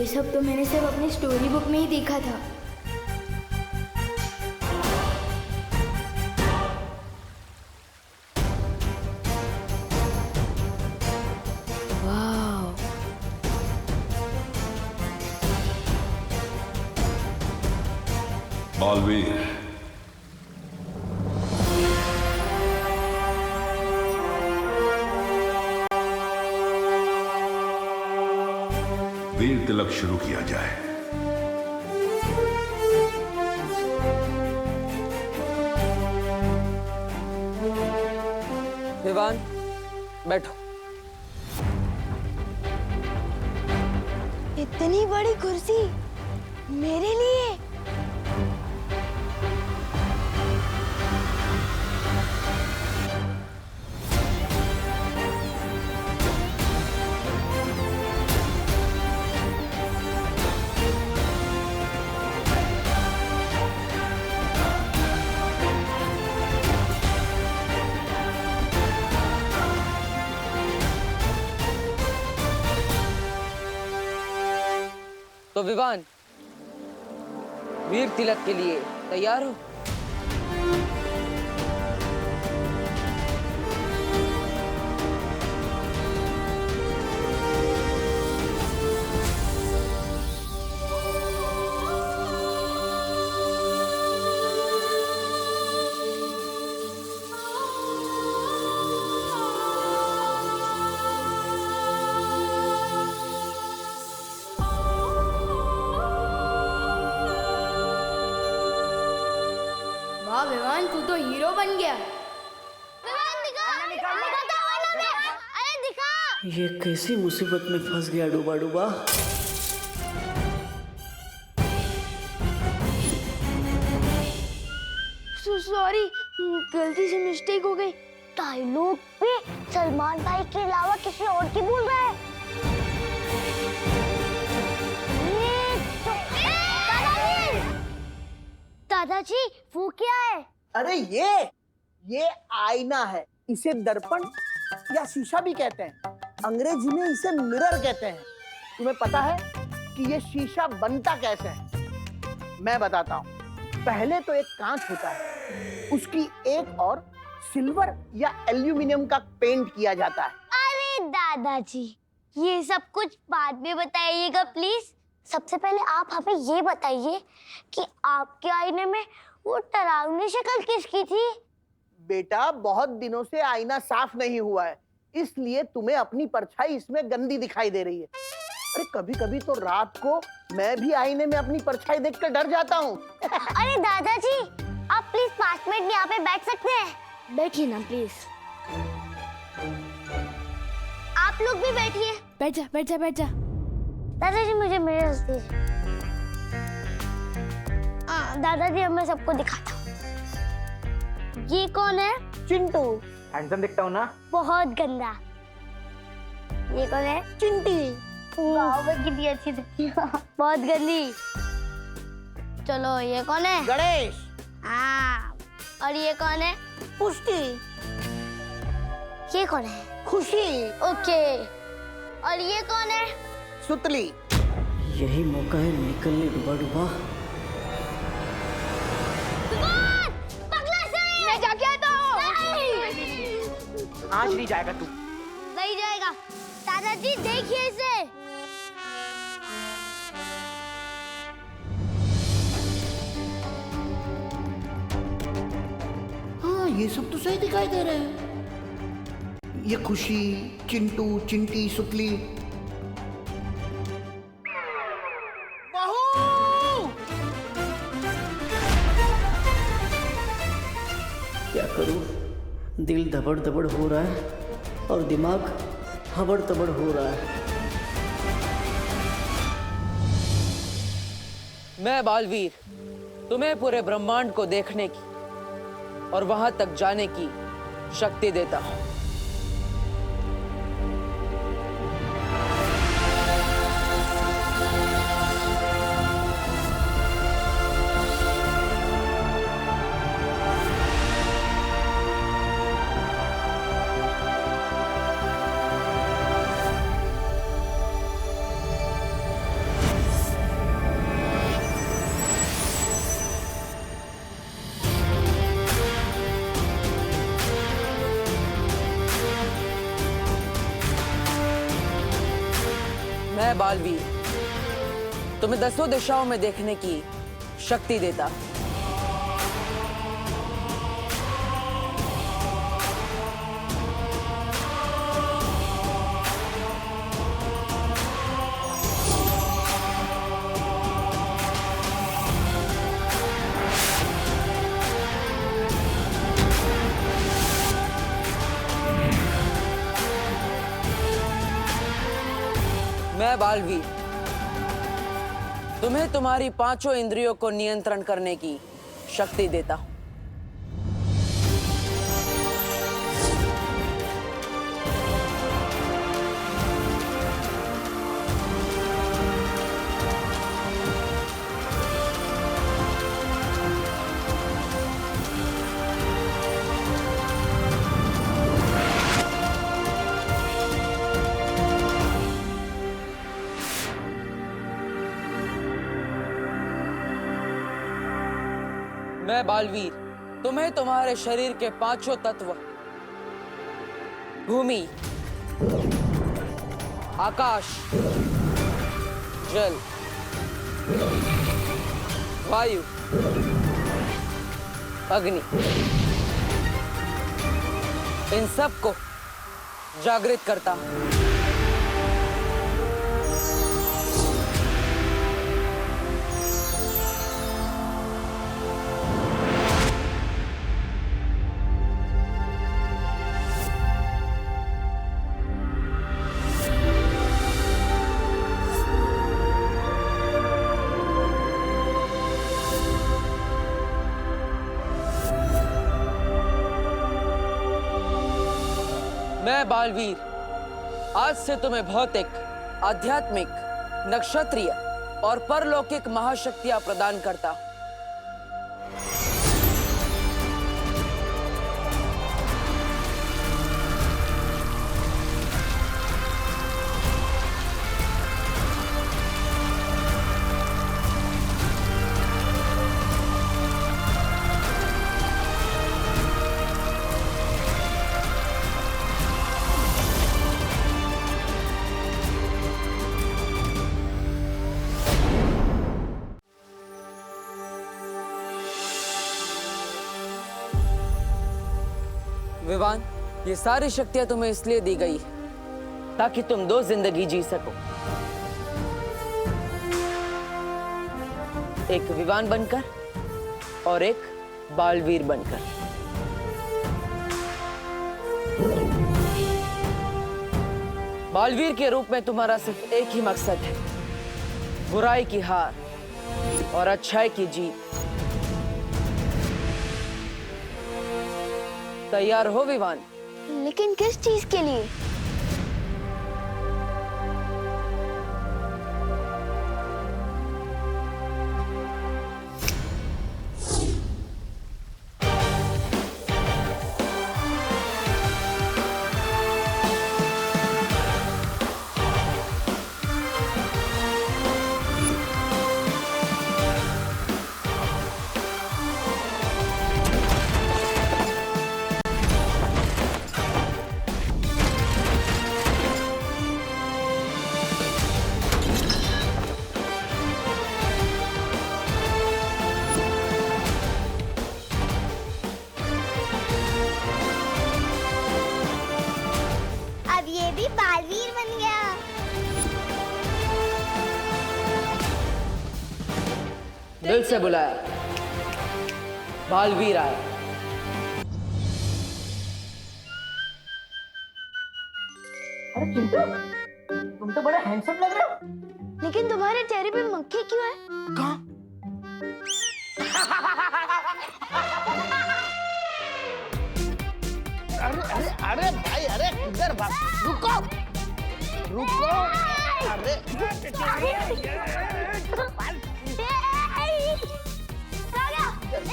सब तो मैंने सिर्फ अपनी स्टोरी बुक में ही देखा था। वाह, बालवीर, वीर तिलक शुरू किया जाए। विवान, बैठो। इतनी बड़ी कुर्सी मेरे लिए? तो विवान, वीर तिलक के लिए तैयार हो? वाह विवान, तू तो हीरो बन गया। ये कैसी मुसीबत में फंस गया डूबा डूबा। सॉरी, गलती से मिस्टेक हो गई। डायलॉग पे सलमान भाई के अलावा किसी और की बोल रहा है। दादाजी, वो क्या है? अरे ये आईना है। इसे दर्पण या शीशा भी कहते हैं। अंग्रेजी में इसे मिरर कहते हैं। तुम्हें पता है कि ये शीशा बनता कैसे है? मैं बताता हूँ। पहले तो एक कांच होता है, उसकी एक और सिल्वर या एल्यूमिनियम का पेंट किया जाता है। अरे दादाजी, ये सब कुछ बाद में बताइएगा प्लीज। सबसे पहले आप हमें ये बताइए कि आपके आईने में वो डरावनी शक्ल किसकी थी? बेटा, बहुत दिनों से आईना साफ नहीं हुआ है, इसलिए तुम्हें अपनी परछाई इसमें गंदी दिखाई दे रही है। अरे कभी कभी तो रात को मैं भी आईने में अपनी परछाई देखकर डर जाता हूँ। अरे दादाजी, आप प्लीज 5 मिनट यहाँ पे बैठ सकते हैं? बैठिए ना प्लीज। आप लोग भी बैठिए। बैठ जा, बैठ जा, बैठ जा। दादाजी, मुझे मेरे दीजिए। दादाजी, अब मैं सबको दिखाता हूँ। ये कौन है? चिंटू। हैंडसम दिखता हूँ ना? बहुत गंदा। ये कौन है? चिंटी। वाह, वो कितनी अच्छी दिखती है। बहुत गंदी। चलो, ये कौन है? गणेश। हाँ। और ये कौन है? पुष्टि। ये कौन है? खुशी। ओके। और ये कौन है? सुतली। यही मौका है निकलने डूबा डूबा। मैं जाके आता हूँ। आज नहीं जाएगा तू। नहीं जाएगा। दादाजी, देखिए इसे। हाँ, ये सब तो सही दिखाई दे रहे हैं। ये खुशी, चिंटू, चिंटी, सुतली। क्या करूं? दिल धबड़ धबड़ हो रहा है और दिमाग हबड़ तबड़ हो रहा है। मैं बालवीर तुम्हें पूरे ब्रह्मांड को देखने की और वहां तक जाने की शक्ति देता हूं। मैं बालवीर तुम्हें 10 दिशाओं में देखने की शक्ति देता। मैं बालवीर तुम्हें तुम्हारी 5 इंद्रियों को नियंत्रण करने की शक्ति देता हूं। मैं बालवीर तुम्हें तुम्हारे शरीर के 5 तत्व भूमि, आकाश, जल, वायु, अग्नि, इन सब को जागृत करता हूं। मैं बालवीर आज से तुम्हें भौतिक, आध्यात्मिक, नक्षत्रीय और परलौकिक महाशक्तियां प्रदान करता हूं। विवान, ये सारी शक्तियां तुम्हें इसलिए दी गई ताकि तुम 2 जिंदगी जी सको, एक विवान बनकर और एक बालवीर बनकर। बालवीर के रूप में तुम्हारा सिर्फ एक ही मकसद है, बुराई की हार और अच्छाई की जीत। तैयार हो विवान? लेकिन किस चीज के लिए? बालवीर बन गया। दिल से बुलाया, बालवीर आया। अरे चिंटू, तुम तो बड़े हैंडसम लग रहे हो। लेकिन तुम्हारे चेहरे पे मक्खी क्यों है? कहाँ? अरे अरे अरे भाई, अरे किधर भाग? रुको रुको। अरे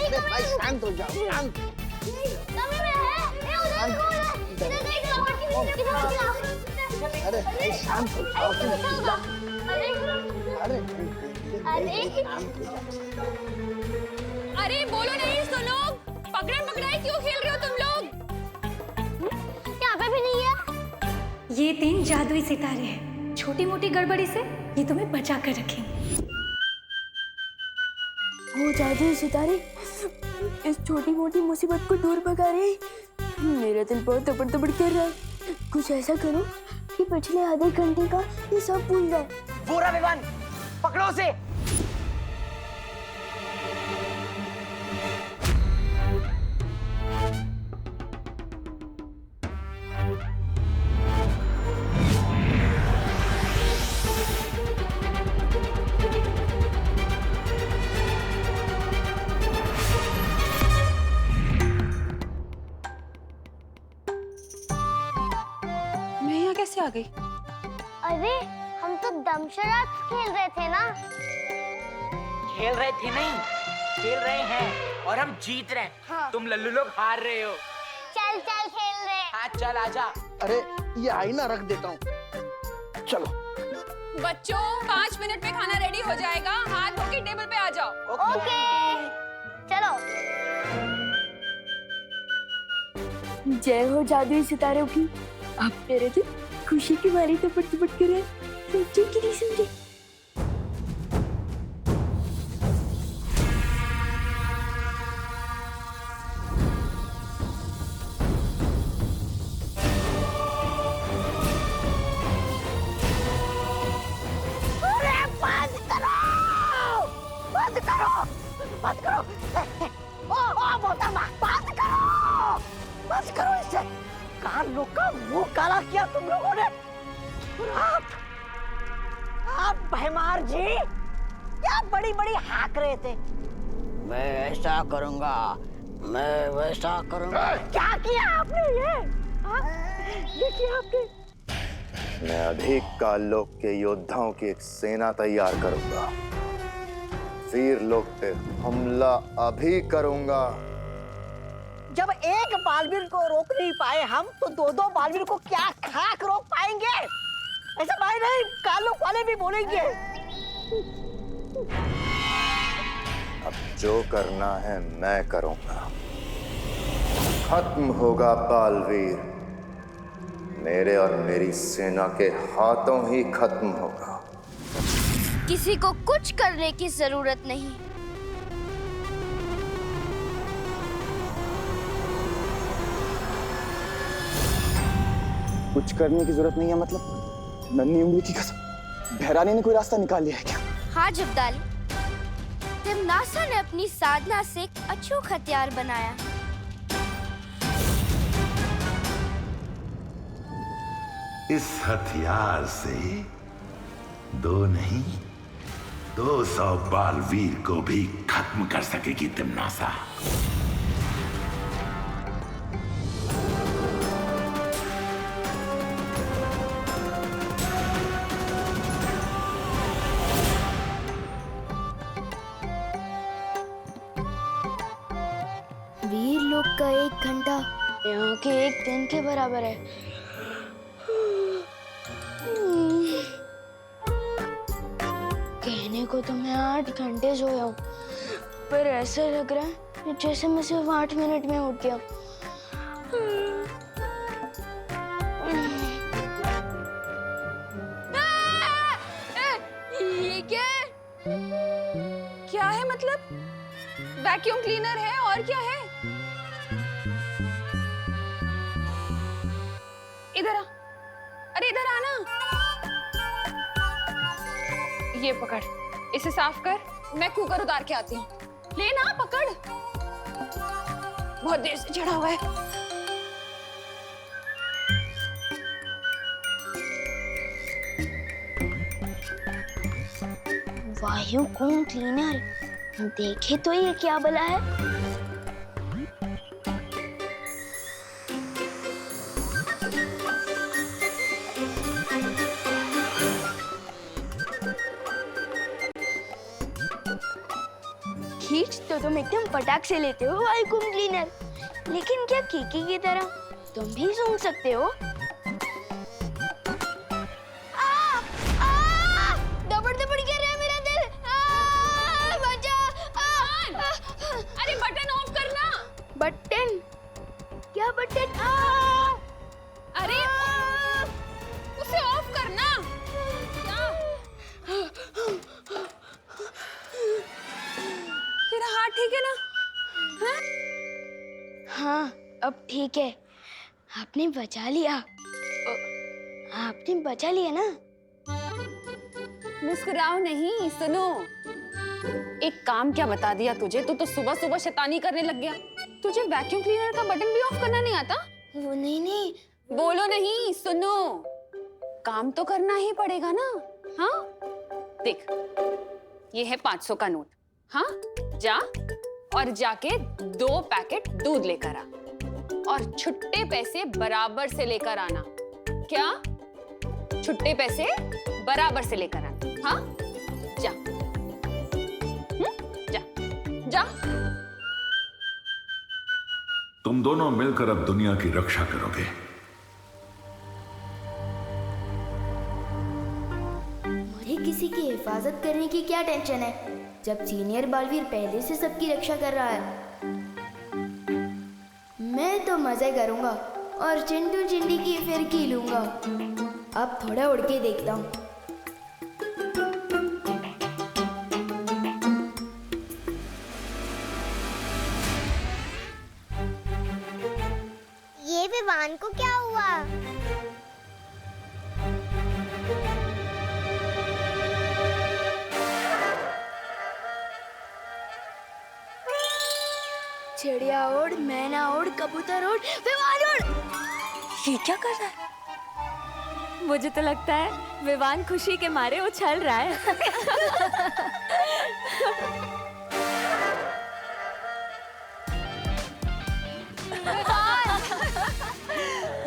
अरे भाई शांत हो जाओ, शांत। अरे भाई शांत हो जाओ। अरे अरे बोलो नहीं, सुनो। पकड़न पकड़ाई क्यों खेल रहे हो तुम लोग? यहाँ पे भी नहीं है। ये 3 जादुई सितारे हैं, छोटी मोटी गड़बड़ी से ये तुम्हें बचा कर रखेंगे। हो जादू सितारे इस छोटी मोटी मुसीबत को दूर भगा रहे। मेरा दिल बहुत तबड़ तबड़ कर रहा है। कुछ ऐसा करो कि पिछले आधे घंटे का ये सब भूल जाए। पूरा विमान पकड़ो उसे। मैं यहाँ कैसे आ गई? अरे हम तो दमशराज खेल रहे थे ना। खेल रहे थे नहीं, खेल रहे हैं और हम जीत रहे हैं। हाँ। तुम लल्लू लोग हार रहे हो। चल चल खेल रहे। हाँ चल आजा। अरे ये आईना रख देता हूँ। चलो। बच्चों 5 मिनट में खाना रेडी हो जाएगा, हाथ धो के टेबल पे आ जाओ। ओके चलो। जय हो जादुई सितारों की। अब मेरे दिल खुशी की मारी तबड़ तबड़ कर रहे। सोचे कि नहीं समझे। बंद करो। ओ मोहतरमा बंद करो। बंद करो इसे। कान लोग का मुंह काला किया तुम लोगों ने। आप भैमार जी क्या बड़ी बड़ी हाक रहे थे। मैं ऐसा करूंगा, मैं वैसा करूंगा। क्या किया आपने ये? देखिए आपने। मैं अधिक काल लोक के योद्धाओं की एक सेना तैयार करूंगा। वीर लोक पे हमला अभी करूंगा। जब एक बालवीर को रोक नहीं पाए हम, तो दो बालवीर को क्या खाक रोक पाएंगे? ऐसा भाई नहीं, कालों वाले भी बोलेंगे। अब जो करना है मैं करूंगा। खत्म होगा बालवीर, मेरे और मेरी सेना के हाथों ही खत्म होगा। किसी को कुछ करने की जरूरत नहीं। कुछ करने की जरूरत नहीं है मतलब? नन्ही उंगली की कसम, बहराने ने कोई रास्ता निकाल लिया है क्या? हाँ जब्दाली, तिमनासा ने अपनी साधना से एक अचूक हथियार बनाया। इस हथियार से 2 नहीं 200 बालवीर को भी खत्म कर सकेगी तिमनासा। वीर लोग का 1 घंटा यहाँ के 1 दिन के बराबर है। कहने को तो मैं 8 घंटे सोया हूँ, पर ऐसा लग रहा है जैसे मैं सिर्फ 8 मिनट में उठ गया। ये क्या है मतलब? वैक्यूम क्लीनर है और क्या है? इधर आ, अरे इधर आना। ये पकड़, इसे साफ कर, मैं कुकर उतार के आती हूँ। लेना, पकड़। बहुत देर से चढ़ा हुआ है। वायुकूम क्लीनर, देखे तो ये क्या भला है। खींच तो तुम एकदम फटाक से लेते हो वायुकूम क्लीनर, लेकिन क्या कीकी की तरह तुम भी सूंघ सकते हो? दबड़ दबड़ कर रहा है मेरा दिल। बचा। अरे बटन ऑफ करना। बटन? क्या बटन? अरे उसे ऑफ करना। हाँ अब ठीक है, आपने बचा लिया। आपने बचा लिया ना? मुस्कुराओ नहीं, सुनो। एक काम क्या बता दिया तुझे, तू तो सुबह सुबह शैतानी करने लग गया। तुझे वैक्यूम क्लीनर का बटन भी ऑफ करना नहीं आता? वो नहीं, बोलो नहीं, सुनो। काम तो करना ही पड़ेगा ना। हाँ देख, ये है 500 का नोट। हाँ जा और जाके 2 पैकेट दूध लेकर आ और छुट्टे पैसे बराबर से लेकर आना। क्या? छुट्टे पैसे बराबर से लेकर आना। हाँ जा। जा जा। तुम दोनों मिलकर अब दुनिया की रक्षा करोगे। मुझे किसी की हिफाजत करने की क्या टेंशन है, जब सीनियर बालवीर पहले से सबकी रक्षा कर रहा है। मैं तो मजे करूंगा और चिंटू चिंडी की फिरकी लूंगा। अब थोड़ा उड़ के देखता हूँ। ये विवान को क्या हुआ? चिड़िया उड़, मैना उड़, कबूतर उड़, विमान उड़। ये क्या कर रहा है? मुझे तो लगता है विवान खुशी के मारे उछल रहा है।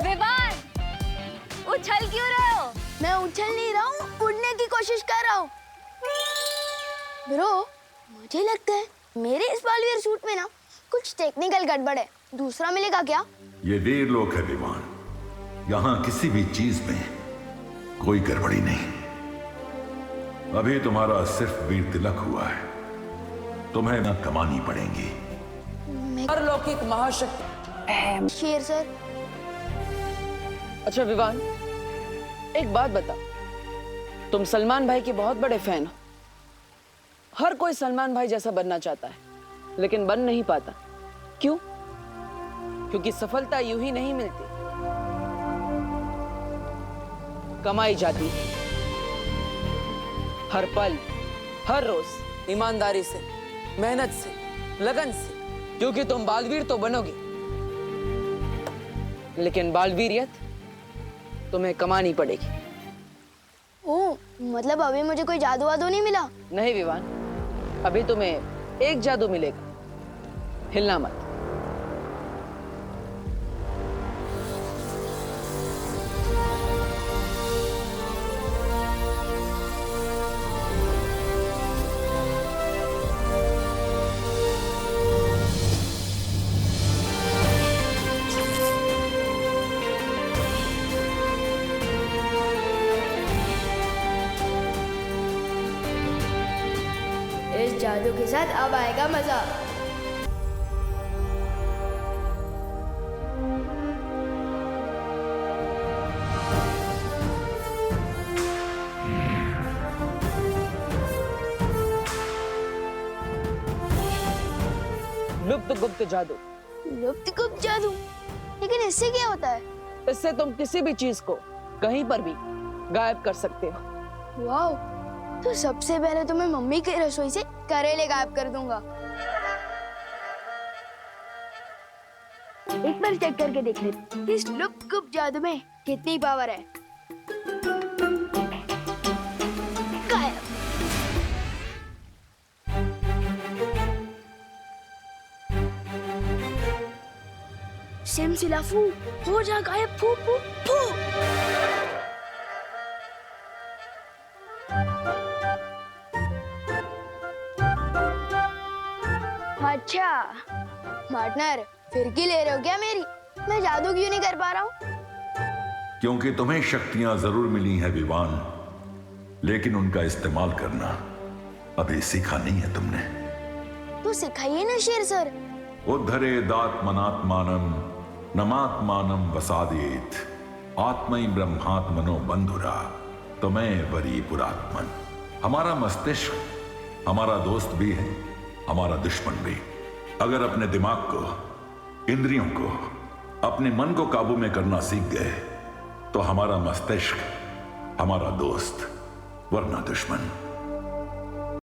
विवान, उछल क्यों रहे हो? मैं उछल नहीं रहा हूँ, उड़ने की कोशिश कर रहा हूँ। ब्रो, मुझे लगता है मेरे इस बालवीर सूट में ना कुछ टेक्निकल गड़बड़ है। दूसरा मिलेगा क्या? ये वीर लोक है विमान, यहाँ किसी भी चीज में कोई गड़बड़ी नहीं। अभी तुम्हारा सिर्फ वीर तिलक हुआ है, तुम्हें ना कमानी पड़ेंगी। परलौकिक महाशक्ति। शेर सर। अच्छा विवान, एक बात बता, तुम सलमान भाई के बहुत बड़े फैन हो। हर कोई सलमान भाई जैसा बनना चाहता है, लेकिन बन नहीं पाता। क्यों? क्योंकि सफलता यूं ही नहीं मिलती, कमाई जाती है। हर पल, हर रोज ईमानदारी से, मेहनत से, लगन से। क्योंकि तुम बालवीर तो बनोगे, लेकिन बालवीरियत तुम्हें कमानी पड़ेगी। ओह, मतलब अभी मुझे कोई जादू वादू नहीं मिला? नहीं विवान, अभी तुम्हें एक जादू मिलेगा, हिलना मत। इस जादू के साथ अब आएगा मजा। लुप्त गुप्त जादू। लुप्त गुप्त जादू? लेकिन इससे क्या होता है? इससे तुम किसी भी चीज को कहीं पर भी गायब कर सकते हो। वाओ, तो सबसे पहले तो मैं मम्मी की रसोई से करेले गायब कर दूंगा। एक बार चेक करके देख ले इस लुप्त गुप्त जादू में कितनी पावर है। गायब। सिमसिलाफू, हो जा गायब, फू फू फू। अच्छा पार्टनर, फिरकी ले रहे हो क्या मेरी? मैं जादू क्यों नहीं कर पा रहा हूँ? क्योंकि तुम्हें शक्तियां जरूर मिली हैं विवान, लेकिन उनका इस्तेमाल करना अभी सीखा नहीं है तुमने। तो सिखाइए ना शेर सर। उद्धरेदात्मनात्मानं नमात्मानं वसादेत आत्मै ब्रह्मात्मनो बंधुरा तुम्हें वरी पुरात्मन। हमारा मस्तिष्क हमारा दोस्त भी है, हमारा दुश्मन भी। अगर अपने दिमाग को इंद्रियों को, अपने मन को काबू में करना सीख गए तो हमारा मस्तिष्क हमारा दोस्त वरना दुश्मन।